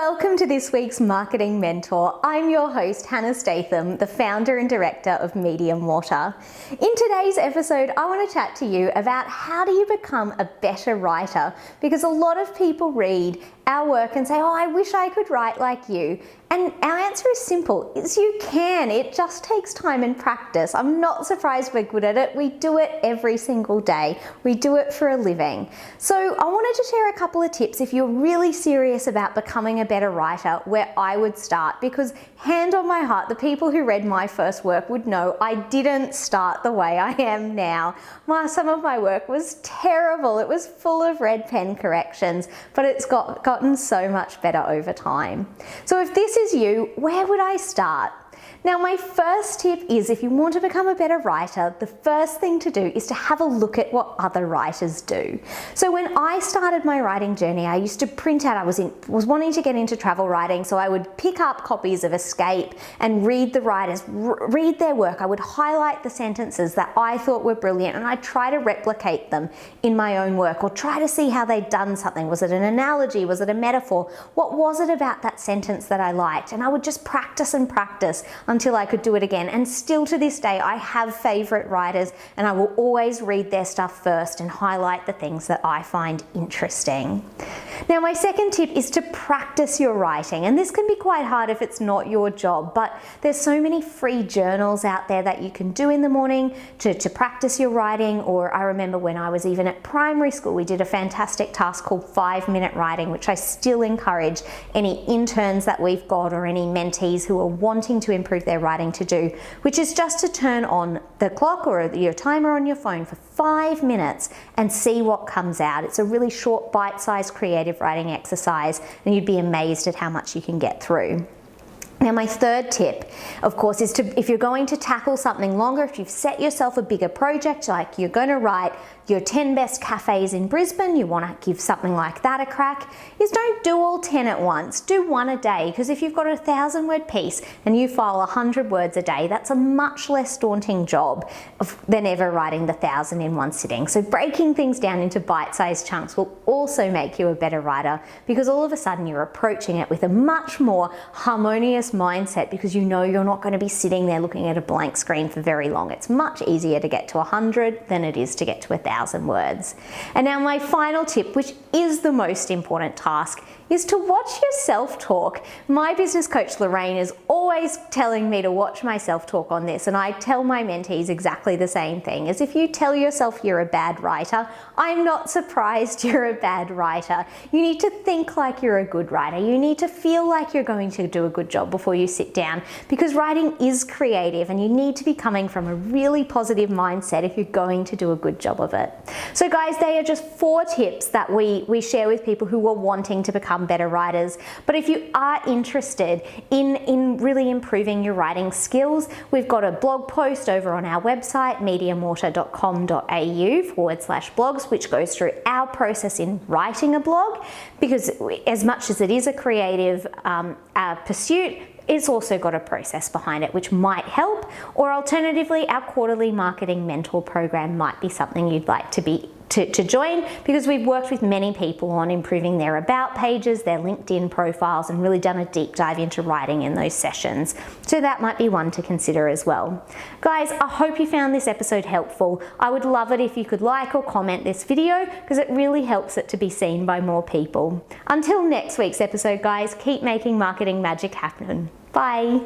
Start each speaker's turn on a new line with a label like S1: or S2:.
S1: Welcome to this week's Marketing Mentor. I'm your host, Hannah Statham, the founder and director of Medium Water. In today's episode, I want to chat to you about how do you become a better writer, because a lot of people read our work and say, oh, I wish I could write like you. And our answer is simple, is you can. It just takes time and practice. I'm not surprised we're good at it. We do it every single day. We do it for a living. So I wanted to share a couple of tips if you're really serious about becoming a better writer, where I would start, because hand on my heart, the people who read my first work would know I didn't start the way I am now. Some of my work was terrible. It was full of red pen corrections, but it's gotten so much better over time. So if this is you, where would I start? Now, my first tip is, if you want to become a better writer, the first thing to do is to have a look at what other writers do. So when I started my writing journey, I used to print out, I was wanting to get into travel writing, so I would pick up copies of Escape and read the writers, read their work. I would highlight the sentences that I thought were brilliant, and I'd try to replicate them in my own work, or try to see how they'd done something. Was it an analogy? Was it a metaphor? What was it about that sentence that I liked? And I would just practice and practice until I could do it again. And still to this day, I have favorite writers, and I will always read their stuff first and highlight the things that I find interesting. Now, my second tip is to practice your writing. And this can be quite hard if it's not your job, but there's so many free journals out there that you can do in the morning to practice your writing. Or I remember when I was even at primary school, we did a fantastic task called 5-minute writing, which I still encourage any interns that we've got or any mentees who are wanting to improve their writing to do, which is just to turn on the clock or your timer on your phone for 5 minutes and see what comes out. It's a really short, bite-sized creative writing exercise, and you'd be amazed at how much you can get through. Now, my third tip, of course, is if you're going to tackle something longer, if you've set yourself a bigger project, like you're going to write your 10 best cafes in Brisbane, you want to give something like that a crack, is don't do all 10 at once. Do one a day, because if you've got a 1,000-word piece and you file 100 words a day, that's a much less daunting job than ever writing the 1,000 in one sitting. So breaking things down into bite-sized chunks will also make you a better writer, because all of a sudden you're approaching it with a much more harmonious mindset, because you know you're not going to be sitting there looking at a blank screen for very long. It's much easier to get to 100 than it is to get to 1,000 words. And now my final tip, which is the most important task, is to watch your self-talk. My business coach Lorraine is always telling me to watch my self-talk on this, and I tell my mentees exactly the same thing. As if you tell yourself you're a bad writer, I'm not surprised you're a bad writer. You need to think like you're a good writer. You need to feel like you're going to do a good job before you sit down, because writing is creative and you need to be coming from a really positive mindset if you're going to do a good job of it. So guys, they are just 4 tips that we share with people who are wanting to become better writers. But if you are interested in really improving your writing skills, we've got a blog post over on our website, mediumwater.com.au/blogs, which goes through our process in writing a blog, because as much as it is a creative pursuit, it's also got a process behind it which might help. Or alternatively, our quarterly marketing mentor program might be something you'd like to join, because we've worked with many people on improving their about pages, their LinkedIn profiles, and really done a deep dive into writing in those sessions. So that might be one to consider as well. Guys, I hope you found this episode helpful. I would love it if you could like or comment this video, because it really helps it to be seen by more people. Until next week's episode, guys, keep making marketing magic happen. Bye.